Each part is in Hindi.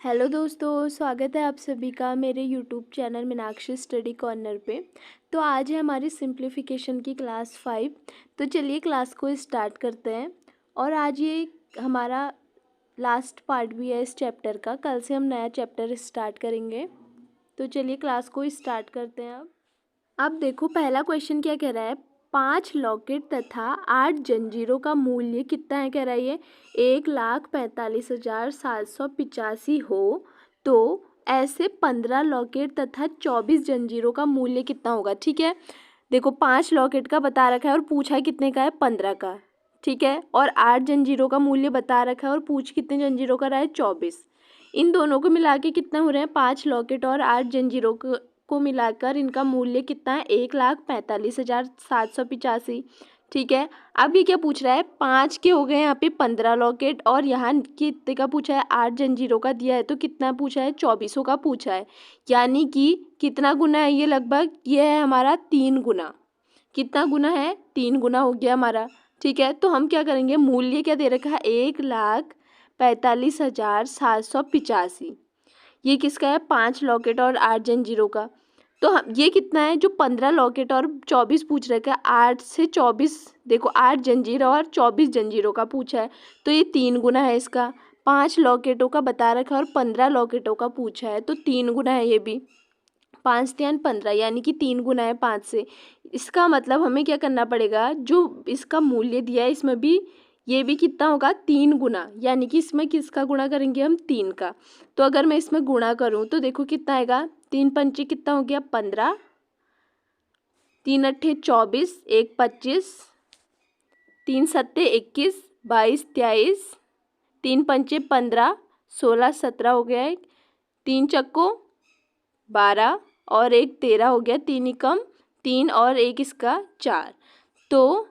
हेलो दोस्तों, स्वागत है आप सभी का मेरे YouTube channel Meenakshi study corner पे। तो आज है हमारी सिंप्लीफिकेशन की क्लास 5। तो चलिए क्लास को स्टार्ट करते हैं। और आज ये हमारा लास्ट पार्ट भी है इस चैप्टर का। कल से हम नया चैप्टर स्टार्ट करेंगे। तो चलिए क्लास को स्टार्ट करते हैं। अब देखो पहला क्वेश्चन क्या कह रहा है। 5 लॉकेट तथा 8 जंजीरों का मूल्य कितना है कह रहा है ये 1,45,785 हो तो ऐसे 15 लॉकेट तथा 24 जंजीरों का मूल्य कितना होगा। ठीक है, देखो 5 लॉकेट का बता रखा है और पूछा है कितने का है 15 का। ठीक है, और 8 जंजीरों का मूल्य बता रखा है और पूछ कितने जंजीरों का रहा है 24। इन दोनों को मिला के कितना हो रहे हैं 5 लॉकेट और 8 जंजीरों को मिलाकर इनका मूल्य कितना है 1,45,785। ठीक है, अब ये क्या पूछ रहा है 5 के हो गए यहाँ पे 15 लॉकेट और यहाँ कितने का पूछा है 8 जंजीरों का दिया है तो कितना पूछा है 2400 का पूछा है। यानी कि कितना गुना है ये लगभग ये है हमारा 3 गुना। कितना गुना है 3 गुना हो गया हमारा। ठीक है, तो हम क्या करेंगे मूल्य क्या दे रखा है 1,45,785। ये किसका है 5 लॉकेट और 8 जंजीरों का। तो हम ये कितना है जो 15 लॉकेट और 24 पूछ रखा है 8 से 24। देखो 8 जंजीर और 24 जंजीरों का पूछा है तो ये 3 गुना है इसका। 5 लॉकेटों का बता रखा है और 15 लॉकेटों का पूछा है तो 3 गुना है ये भी। 5 3 15 यानी कि 3 गुना है 5 से। इसका मतलब हमें क्या करना पड़ेगा जो इसका मूल्य दिया है इसमें भी ये भी कितना होगा 3 गुना। यानी कि इसमें किसका गुणा करेंगे हम 3 का। तो अगर मैं इसमें गुणा करूं तो देखो कितना आएगा 3 पंचे कितना हो गया 15, 3 अट्ठे 24, 1 25, 3 सत्ते 21, 22 23, 3 पंचे 15, 16 17 हो गया है, 3 चक्को 12 और 1 13 हो गया, 3 एकम 3 और 1 इसका 4। तो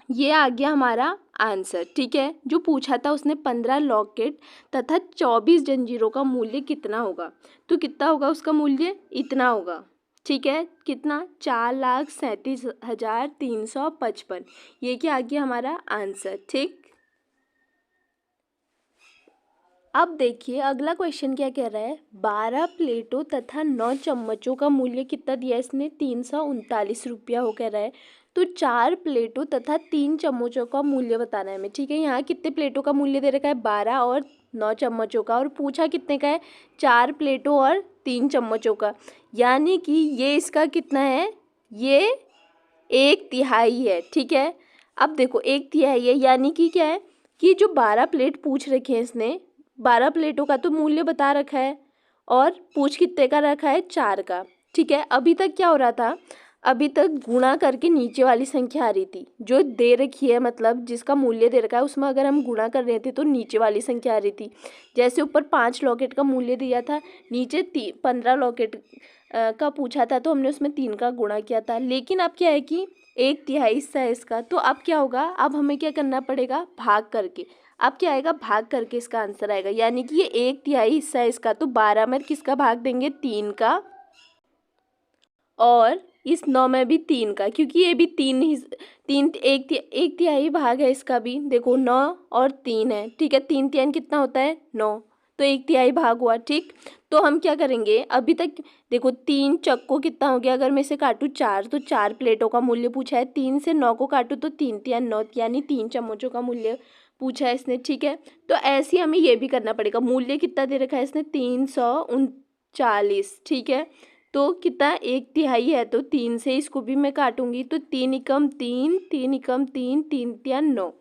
ये आ गया हमारा आंसर। ठीक है, जो पूछा था उसने 15 लॉकेट तथा 24 जंजीरों का मूल्य कितना होगा तो कितना होगा उसका मूल्य इतना होगा। ठीक है, कितना 4,37,355। ये क्या आ गया हमारा आंसर। ठीक, अब देखिए अगला क्वेश्चन क्या कह रहा है 12 प्लेटों तथा 9 चम्मचों का मूल्य कितना दिया है इसने 339 रुपया हो कह रहा है। तो 4 प्लेटों तथा 3 चम्मचों का मूल्य बताना है हमें। ठीक है, यहाँ कितने प्लेटों का मूल्य दे रखा है 12 और 9 चम्मचों का और पूछा कितने का है 4 प्लेटों और 3 चम्मचों का। यानी कि ये इसका कितना है ये 1/3 है। ठीक है, अब देखो 1/3 है यानी कि क्या है कि जो 12 प्लेट पूछ रखे हैं इसने 12 प्लेटों का तो मूल्य बता रखा है और पूछ कितने का रखा है 4 का। ठीक है, अभी तक क्या हो रहा था अभी तक गुणा करके नीचे वाली संख्या आ रही थी जो दे रखी है मतलब जिसका मूल्य दे रखा है उसमें अगर हम गुणा कर रहे थे तो नीचे वाली संख्या आ रही थी। जैसे ऊपर 5 लॉकेट का मूल्य दिया था नीचे 15 लॉकेट का पूछा था तो हमने उसमें 3 का गुणा किया था। लेकिन अब क्या है कि 1/3 हिस्सा है इसका तो अब क्या होगा अब हमें क्या करना पड़ेगा भाग करके। अब क्या आएगा भाग करके इसका आंसर आएगा। यानी कि ये 1/3 हिस्सा है इसका तो 12 में किसका भाग देंगे 3 का और इस 9 में भी 3 का क्योंकि ये भी 1/3 भाग है इसका भी। देखो 9 और 3 है। ठीक है, 3 3 कितना होता है 9 तो 1/3 भाग हुआ। ठीक, तो हम क्या करेंगे अभी तक देखो 3 चक्को कितना हो गया अगर मैं इसे काटूँ 4 तो 4 प्लेटों का मूल्य पूछा है। 3 से 9 को काटूँ तो 3 3 9 यानी 3 चम्मचों का मूल्य पूछा है इसने। ठीक है, तो ऐसे ही हमें ये भी करना पड़ेगा। मूल्य कितना दे रखा है इसने 339। ठीक है, तो कितना 1/3 है तो 3 से इसको भी मैं काटूंगी तो 3 एकम 3 3 एकम 3 3 3 9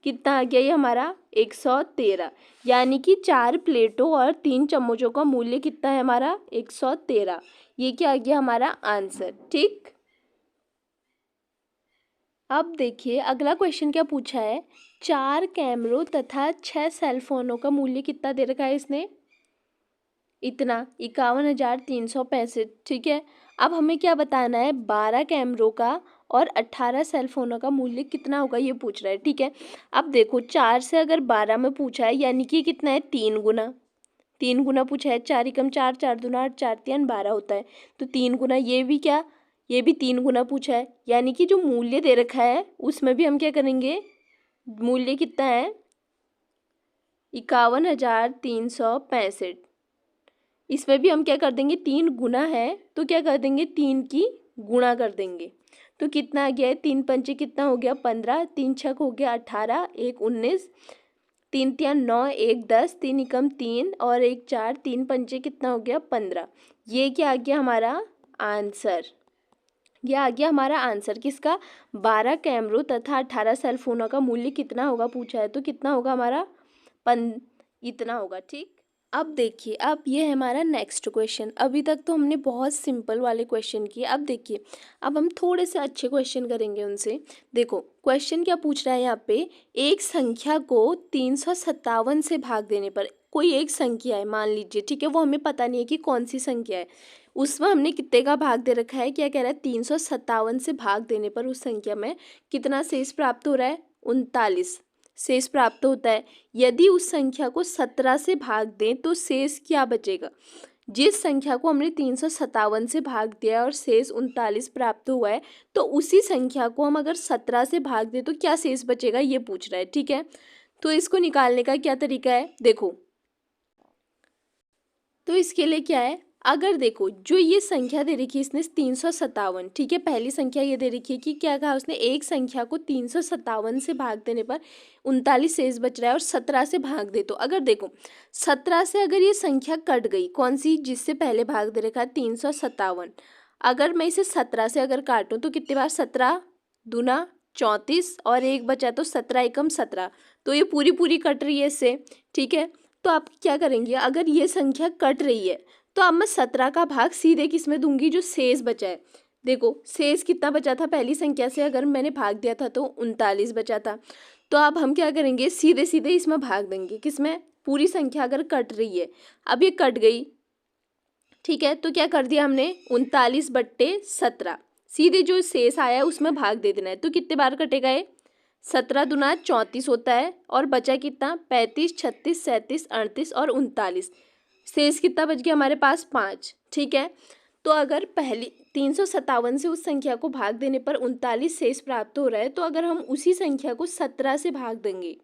कितना आ गया ये हमारा 113। यानी कि 4 प्लेटों और 3 चम्मचों का मूल्य कितना है हमारा 113। ये क्या आ गया हमारा आंसर। ठीक, अब देखिए अगला क्वेश्चन क्या पूछा है 4 कैमरों तथा 6 सेलफोनों का मूल्य कितना दे रखा है इसने इतना 51,365। ठीक है, अब हमें क्या बताना है 12 कैमरों का और 18 सेलफोनों का मूल्य कितना होगा ये पूछ रहा है। ठीक है, अब देखो 4 से अगर 12 में पूछा है यानी कि कितना है 3 गुना। 3 गुना पूछा है 4 एकम 4 4 दूना 8 4 3 12 होता है तो 3 गुना। ये भी क्या ये भी 3 गुना पूछा है यानी कि जो मूल्य दे रखा है उसमें भी हम क्या करेंगे मूल्य कितना है 51,365। इसमें भी हम क्या कर देंगे, 3 गुना है तो क्या कर देंगे, 3 की गुणा कर देंगे। तो कितना आ गया है, 3 पंचे कितना हो गया 15, 3 छक हो गया 18, 1 19, 3 तिया 9, 1 10, 3 एकम 3 और 1 4, 3 पंचे कितना हो गया 15। ये क्या आ गया हमारा आंसर, ये आ गया हमारा आंसर किसका, 12 कैमरों तथा 18 सेलफोनों का मूल्य कितना होगा पूछा है, तो कितना होगा हमारा इतना होगा। ठीक, अब देखिए, अब ये है हमारा नेक्स्ट क्वेश्चन। अभी तक तो हमने बहुत सिंपल वाले क्वेश्चन किए, अब देखिए अब हम थोड़े से अच्छे क्वेश्चन करेंगे उनसे। देखो क्वेश्चन क्या पूछ रहा है यहाँ पे, एक संख्या को 357 से भाग देने पर, कोई एक संख्या है मान लीजिए, ठीक है, वो हमें पता नहीं है कि कौन सी संख्या है, उसमें हमने कितने का भाग दे रखा है, क्या कह रहा है 357 से भाग देने पर उस संख्या में कितना शेष प्राप्त हो रहा है, 39 शेष प्राप्त होता है। यदि उस संख्या को 17 से भाग दें तो शेष क्या बचेगा। जिस संख्या को हमने 357 से भाग दिया और शेष 39 प्राप्त हुआ है, तो उसी संख्या को हम अगर 17 से भाग दें तो क्या शेष बचेगा, ये पूछ रहा है। ठीक है, तो इसको निकालने का क्या तरीका है, देखो तो इसके लिए क्या है, अगर देखो जो ये संख्या दे रखी है इसने 357, ठीक है, पहली संख्या ये दे रखी है कि क्या कहा उसने, एक संख्या को 357 से भाग देने पर 39 शेष बच रहा है और 17 से भाग दे, तो अगर देखो 17 से अगर ये संख्या कट गई, कौन सी, जिससे पहले भाग दे रखा है 357, अगर मैं इसे 17 से अगर काटूँ तो कितने बार, 17 दूना 34 और एक बचा तो 17 एकम 17, तो ये पूरी पूरी कट रही है इससे। ठीक है, तो आप क्या करेंगे, अगर ये संख्या कट रही है तो अब मैं 17 का भाग सीधे किस में दूंगी, जो शेष बचा है। देखो शेष कितना बचा था, पहली संख्या से अगर मैंने भाग दिया था तो 39 बचा था, तो अब हम क्या करेंगे, सीधे सीधे इसमें भाग देंगे, किसमें, पूरी संख्या अगर कट रही है, अब ये कट गई, ठीक है, तो क्या कर दिया हमने 39/17, सीधे जो शेष आया है उसमें भाग दे देना है। तो कितने बार कटेगा ये, 17 दूना 34 होता है और बचा कितना 35, 36, 37, 38 और 39, शेष कितना बच गया हमारे पास 5। ठीक है, तो अगर पहली 357 से उस संख्या को भाग देने पर 39 शेष प्राप्त हो रहा है, तो अगर हम उसी संख्या को 17 से भाग देंगे,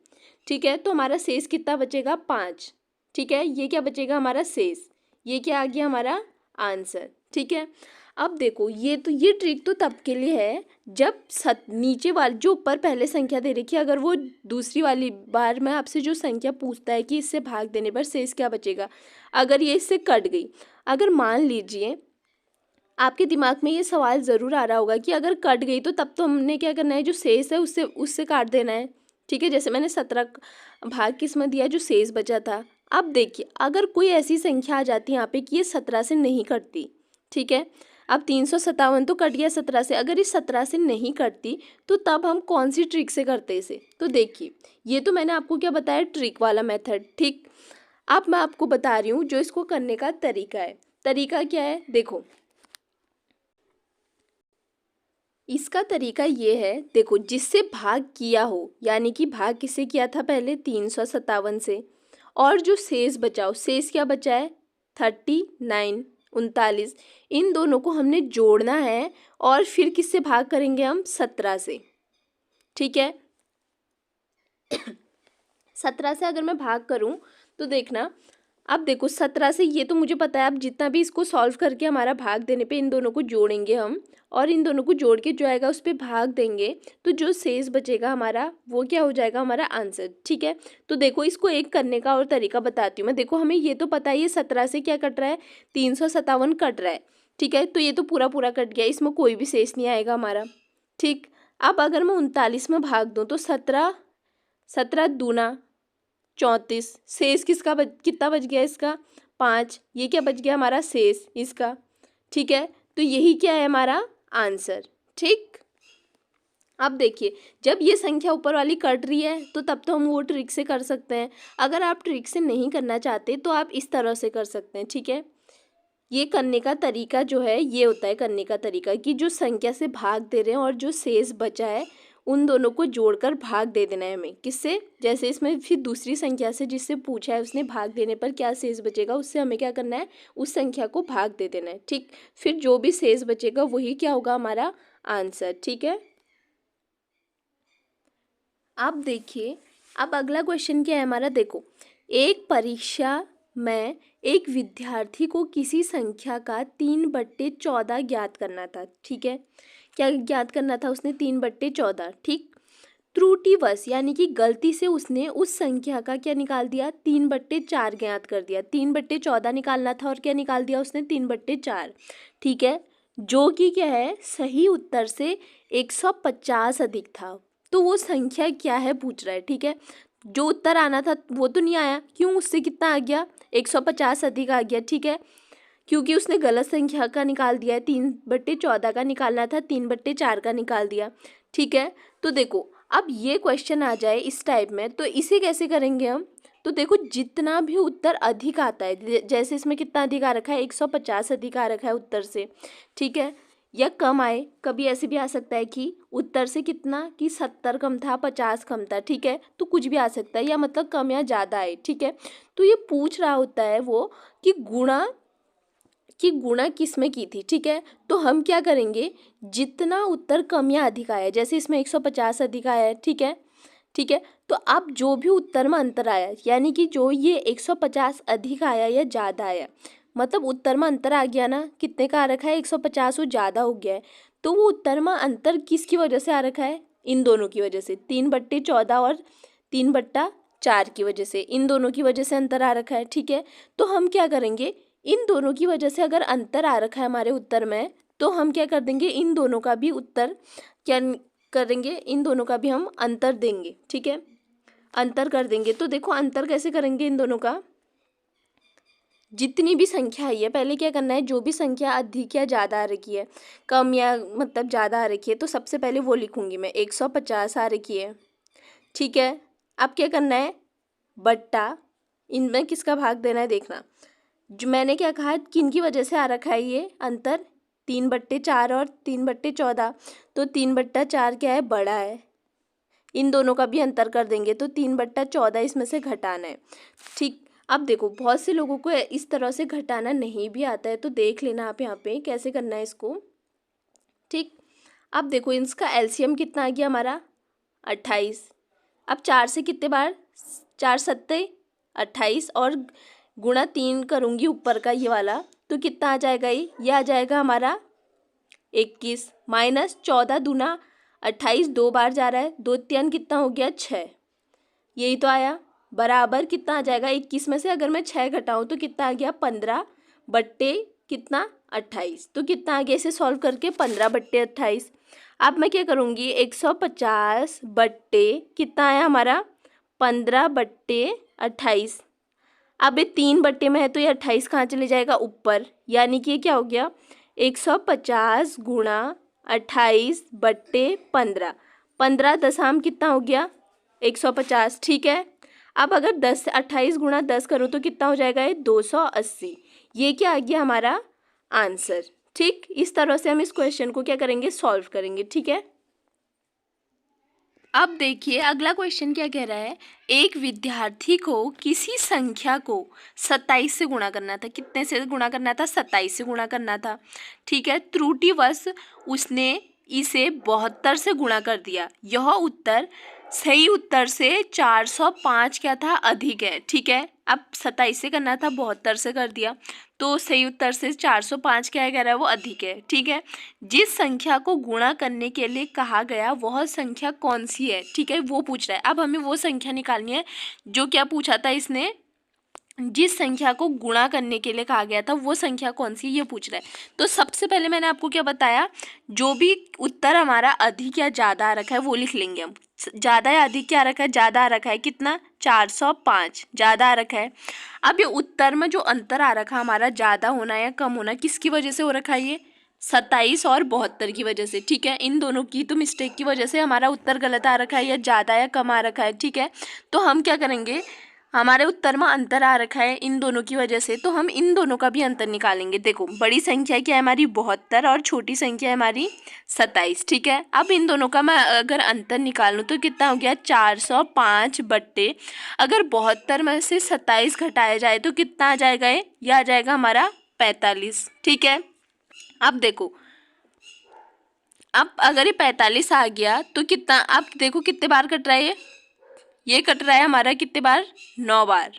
ठीक है, तो हमारा शेष कितना बचेगा 5। ठीक है, ये क्या बचेगा हमारा शेष, ये क्या आ गया हमारा आंसर। ठीक है, अब देखो ये ट्रिक तो तब के लिए है जब नीचे वाली जो ऊपर पहले संख्या दे रखी है, अगर वो दूसरी वाली बार में आपसे जो संख्या पूछता है कि इससे भाग देने पर शेष क्या बचेगा, अगर ये इससे कट गई, अगर मान लीजिए आपके दिमाग में ये सवाल ज़रूर आ रहा होगा कि अगर कट गई तो तब तो हमने क्या करना है, जो शेष है उससे काट देना है। ठीक है, जैसे मैंने 17 भाग किसमें दिया, जो शेष बचा था। अब देखिए अगर कोई ऐसी संख्या आ जाती है यहाँ पे कि ये 17 से नहीं कटती, ठीक है, अब 357 तो कट गया 17 से, अगर इस 17 से नहीं कटती तो तब हम कौन सी ट्रिक से करते इसे, तो देखिए ये तो मैंने आपको क्या बताया, ट्रिक वाला मेथड। ठीक, अब मैं आपको बता रही हूँ जो इसको करने का तरीका है। तरीका क्या है, देखो इसका तरीका ये है, देखो जिससे भाग किया हो, यानी कि भाग किससे किया था पहले 357 से, और जो शेष बचाओ, शेष क्या बचा है 39 39, इन दोनों को हमने जोड़ना है और फिर किससे भाग करेंगे हम 17 से। ठीक है, 17 से अगर मैं भाग करूं तो देखना, अब देखो 17 से ये तो मुझे पता है, अब जितना भी इसको सॉल्व करके हमारा भाग देने पे इन दोनों को जोड़ेंगे हम, और इन दोनों को जोड़ के जो आएगा उस पर भाग देंगे, तो जो शेष बचेगा हमारा वो क्या हो जाएगा हमारा आंसर। ठीक है, तो देखो इसको एक करने का और तरीका बताती हूँ मैं। देखो हमें ये तो पता है ये 17 से क्या कट रहा है, 357 कट रहा है। ठीक है, तो ये तो पूरा पूरा कट गया, इसमें कोई भी शेष नहीं आएगा हमारा। ठीक, अब अगर मैं 39 में भाग दूँ तो 17 दूना 34, शेष कितना बच गया इसका 5, ये क्या बच गया हमारा शेष इसका। ठीक है, तो यही क्या है हमारा आंसर। ठीक, अब देखिए जब ये संख्या ऊपर वाली कट रही है तो तब तो हम वो ट्रिक से कर सकते हैं, अगर आप ट्रिक से नहीं करना चाहते तो आप इस तरह से कर सकते हैं। ठीक है, ये करने का तरीका जो है ये होता है करने का तरीका कि जो संख्या से भाग दे रहे हैं और जो शेष बचा है उन दोनों को जोड़कर भाग दे देना है हमें, किससे, जैसे इसमें फिर दूसरी संख्या से जिससे पूछा है उसने भाग देने पर क्या शेष बचेगा, उससे हमें क्या करना है, उस संख्या को भाग दे देना है। ठीक, फिर जो भी शेष बचेगा वही क्या होगा हमारा आंसर। ठीक है, अब देखिए अब अगला क्वेश्चन क्या है हमारा, देखो एक परीक्षा में एक विद्यार्थी को किसी संख्या का 3/14 ज्ञात करना था। ठीक है, क्या ज्ञात करना था उसने? 3/14। ठीक, त्रुटिवश यानी कि गलती से उसने उस संख्या का क्या निकाल दिया? 3/4 ज्ञात कर दिया। 3/14 निकालना था और क्या निकाल दिया उसने? 3/4। ठीक है, जो कि क्या है, सही उत्तर से 150 अधिक था। तो वो संख्या क्या है पूछ रहा है। ठीक है, जो उत्तर आना था वो तो नहीं आया, क्यों? उससे कितना आ गया? 150 अधिक आ गया। ठीक है, क्योंकि उसने गलत संख्या का निकाल दिया है। 3/14 का निकालना था, 3/4 का निकाल दिया। ठीक है, तो देखो अब ये क्वेश्चन आ जाए इस टाइप में, तो इसे कैसे करेंगे हम? तो देखो जितना भी उत्तर अधिक आता है, जैसे इसमें कितना अधिक आ रखा है? 150 अधिक आ रखा है उत्तर से। ठीक है, या कम आए, कभी ऐसे भी आ सकता है कि उत्तर से कितना, कि 70 कम था, 50 कम था। ठीक है, तो कुछ भी आ सकता है, या मतलब कम या ज़्यादा आए। ठीक है, तो ये पूछ रहा होता है वो कि गुणा किस में की थी। ठीक है, तो हम क्या करेंगे, जितना उत्तर कम या अधिक आया, जैसे इसमें 150 अधिक आया है। ठीक है, ठीक है, तो अब जो भी उत्तर में अंतर आया, यानी कि जो ये 150 अधिक आया या ज़्यादा आया, मतलब उत्तर में अंतर आ गया ना, कितने का आ रखा है? 150 वो ज़्यादा हो गया है। तो वो उत्तर में अंतर किसकी वजह से आ रखा है? इन दोनों की वजह से, 3/14 और 3/4 की वजह से, इन दोनों की वजह से अंतर आ रखा है। ठीक है, तो हम क्या करेंगे, इन दोनों की वजह से अगर अंतर आ रखा है हमारे उत्तर में, तो हम क्या कर देंगे, इन दोनों का भी उत्तर क्या करेंगे, इन दोनों का भी हम अंतर देंगे। ठीक है, अंतर कर देंगे। तो देखो अंतर कैसे करेंगे इन दोनों का, जितनी भी संख्या आई है, पहले क्या करना है, जो भी संख्या अधिक या ज़्यादा आ रखी है, कम या मतलब ज़्यादा आ रखी है, तो सबसे पहले वो लिखूंगी मैं, 150 आ रखी है। ठीक है, अब क्या करना है, बट्टा, इनमें किसका भाग देना है देखना। जो मैंने क्या कहा, किन की वजह से आ रखा है ये अंतर? 3/4 और 3/14। तो 3/4 क्या है? बड़ा है। इन दोनों का भी अंतर कर देंगे, तो 3/14 इसमें से घटाना है। ठीक, अब देखो बहुत से लोगों को इस तरह से घटाना नहीं भी आता है, तो देख लेना आप यहाँ पे कैसे करना है इसको। ठीक, अब देखो इसका एलसीएम कितना आ गया हमारा? 28। अब 4 से कितने बार? 4 सत्ते 28, और गुणा 3 करूँगी ऊपर का ये वाला, तो कितना आ जाएगा? ये आ जाएगा हमारा 21, माइनस 14 दूना 28, 2 बार जा रहा है, 2 3 कितना हो गया? 6। यही तो आया, बराबर कितना आ जाएगा? 21 में से अगर मैं 6 घटाऊँ तो कितना आ गया? 15 बट्टे कितना? 28। तो कितना आ गया इसे सॉल्व करके? 15/28। अब मैं क्या करूँगी, 150 बट्टे कितना आया हमारा? 15/28। अब ये 3 बट्टे में है, तो ये 28 कहाँ चले जाएगा? ऊपर, यानी कि ये क्या हो गया? 150 गुणा 28/15। 15 दशम कितना हो गया? 150। ठीक है, अब अगर 28 गुणा 10 करूँ तो कितना हो जाएगा? ये 280। ये क्या आ गया हमारा आंसर। ठीक, इस तरह से हम इस क्वेश्चन को क्या करेंगे, सॉल्व करेंगे। ठीक है, अब देखिए अगला क्वेश्चन क्या कह रहा है, एक विद्यार्थी को किसी संख्या को 27 से गुणा करना था। कितने से गुणा करना था? 27 से गुणा करना था। ठीक है, त्रुटिवश उसने इसे 72 से गुणा कर दिया। यह उत्तर सही उत्तर से 405 क्या था? अधिक है। ठीक है, अब 27 से करना था, 72 से कर दिया, तो सही उत्तर से 405 क्या कह रहा है? वो अधिक है। ठीक है, जिस संख्या को गुणा करने के लिए कहा गया वह संख्या कौन सी है? ठीक है, वो पूछ रहा है। अब हमें वो संख्या निकालनी है जो क्या पूछा था इसने, जिस संख्या को गुणा करने के लिए कहा गया था वो संख्या कौन सी, ये पूछ रहा है। तो सबसे पहले मैंने आपको क्या बताया, जो भी उत्तर हमारा अधिक या ज़्यादा आ रखा है वो लिख लेंगे हम। ज़्यादा या अधिक क्या आ रखा है? ज़्यादा आ रखा है। कितना? 405 ज़्यादा आ रखा है। अब ये उत्तर में जो अंतर आ रखा है हमारा, ज़्यादा होना या कम होना, किसकी वजह से हो रखा है? ये 27 और 72 की वजह से। ठीक है, इन दोनों की तो मिस्टेक की वजह से हमारा उत्तर गलत आ रखा है, या ज़्यादा या कम आ रखा है। ठीक है, तो हम क्या करेंगे, हमारे उत्तर में अंतर आ रखा है इन दोनों की वजह से, तो हम इन दोनों का भी अंतर निकालेंगे। देखो बड़ी संख्या क्या है हमारी? 72, और छोटी संख्या है हमारी 27। ठीक है, अब इन दोनों का मैं अगर अंतर निकालूँ तो कितना हो गया? 405 बट्टे, अगर 72 में से 27 घटाया जाए तो कितना आ जाएगा? ये आ जाएगा हमारा 45। ठीक है, अब देखो, अब अगर ये 45 आ गया तो कितना, अब देखो कितने बार कट रहा है ये? ये कट रहा है हमारा कितने बार, 9 बार।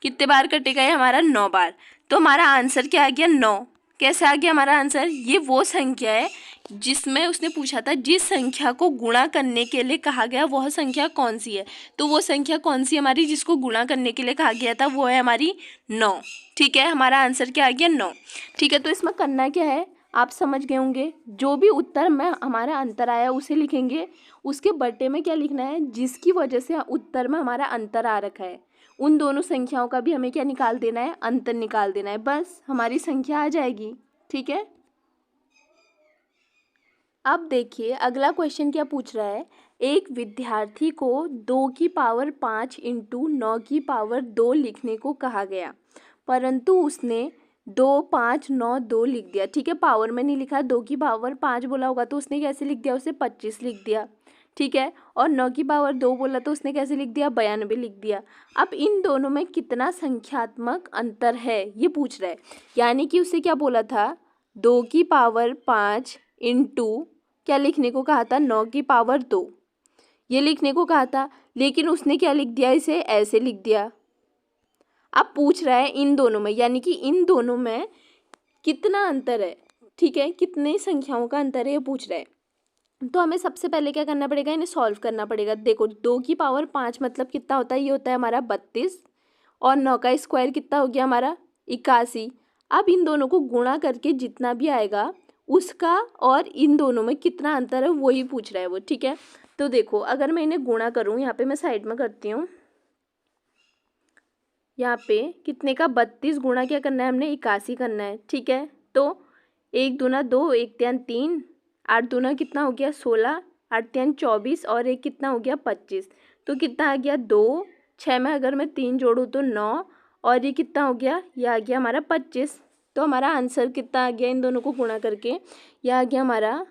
कितने बार कटेगा ये हमारा, 9 बार। तो हमारा आंसर क्या आ गया, 9। कैसे आ गया हमारा आंसर, ये वो संख्या है जिसमें उसने पूछा था जिस संख्या को गुणा करने के लिए कहा गया वह संख्या कौन सी है। तो वो संख्या कौन सी हमारी जिसको गुणा करने के लिए कहा गया था, वो है हमारी 9। ठीक है, हमारा आंसर क्या आ गया, 9। ठीक है, तो इसमें करना क्या है आप समझ गए होंगे। जो भी उत्तर में हमारा अंतर आया उसे लिखेंगे, उसके बट्टे में क्या लिखना है, जिसकी वजह से उत्तर में हमारा अंतर आ रखा है उन दोनों संख्याओं का भी हमें क्या निकाल देना है, अंतर निकाल देना है, बस हमारी संख्या आ जाएगी। ठीक है, अब देखिए अगला क्वेश्चन क्या पूछ रहा है। एक विद्यार्थी को 2 की पावर 5 इंटू 9 की पावर 2 लिखने को कहा गया, परंतु उसने 2 5 9 2 लिख दिया। ठीक है, पावर में नहीं लिखा, 2 की पावर 5 बोला होगा तो उसने कैसे लिख दिया, उसे 25 लिख दिया। ठीक है, और 9 की पावर 2 बोला तो उसने कैसे लिख दिया, 92 लिख दिया। अब इन दोनों में कितना संख्यात्मक अंतर है ये पूछ रहा है। यानी कि उसे क्या बोला था, 2 की पावर 5 इंटू क्या लिखने को कहा था, 9 की पावर 2 ये लिखने को कहा था, लेकिन उसने क्या लिख दिया, इसे ऐसे लिख दिया। अब पूछ रहा है इन दोनों में, यानी कि इन दोनों में कितना अंतर है। ठीक है, कितने संख्याओं का अंतर है ये पूछ रहा है। तो हमें सबसे पहले क्या करना पड़ेगा, इन्हें सॉल्व करना पड़ेगा। देखो 2 की पावर 5 मतलब कितना होता है, ये होता है हमारा 32, और 9 का स्क्वायर कितना हो गया हमारा 81। अब इन दोनों को गुणा करके जितना भी आएगा उसका और इन दोनों में कितना अंतर है वही पूछ रहा है वो। ठीक है, तो देखो अगर मैं इन्हें गुणा करूँ, यहाँ पे मैं साइड में करती हूँ, यहाँ पे कितने का 32 गुणा क्या करना है हमने, 81 करना है। ठीक है, तो 1 दूना 2, 1 तियान 3, 8 दूना कितना हो गया 16, 8 तियान 24 और 1 कितना हो गया 25। तो कितना आ गया 2, 6 में अगर मैं 3 जोड़ूँ तो 9, और ये कितना हो गया, ये आ गया हमारा 25। तो हमारा आंसर कितना आ गया इन दोनों को गुणा करके, यह आ गया हमारा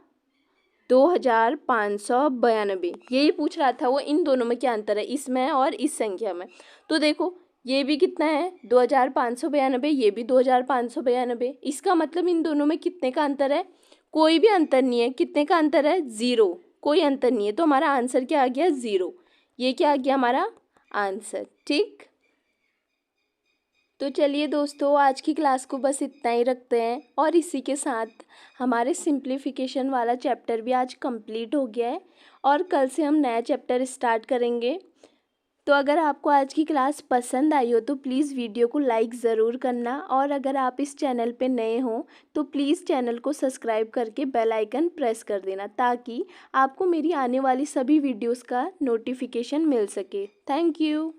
2592। यही पूछ रहा था वो, इन दोनों में क्या अंतर है, इसमें और इस संख्या में। तो देखो ये भी कितना है 2592, ये भी 2592। इसका मतलब इन दोनों में कितने का अंतर है, कोई भी अंतर नहीं है। कितने का अंतर है, 0, कोई अंतर नहीं है। तो हमारा आंसर क्या आ गया, 0। ये क्या आ गया हमारा आंसर। ठीक, तो चलिए दोस्तों आज की क्लास को बस इतना ही रखते हैं, और इसी के साथ हमारे सिंप्लीफिकेशन वाला चैप्टर भी आज कंप्लीट हो गया है, और कल से हम नया चैप्टर स्टार्ट करेंगे। तो अगर आपको आज की क्लास पसंद आई हो तो प्लीज़ वीडियो को लाइक ज़रूर करना, और अगर आप इस चैनल पे नए हो तो प्लीज़ चैनल को सब्सक्राइब करके बेल आइकन प्रेस कर देना, ताकि आपको मेरी आने वाली सभी वीडियोस का नोटिफिकेशन मिल सके। Thank you.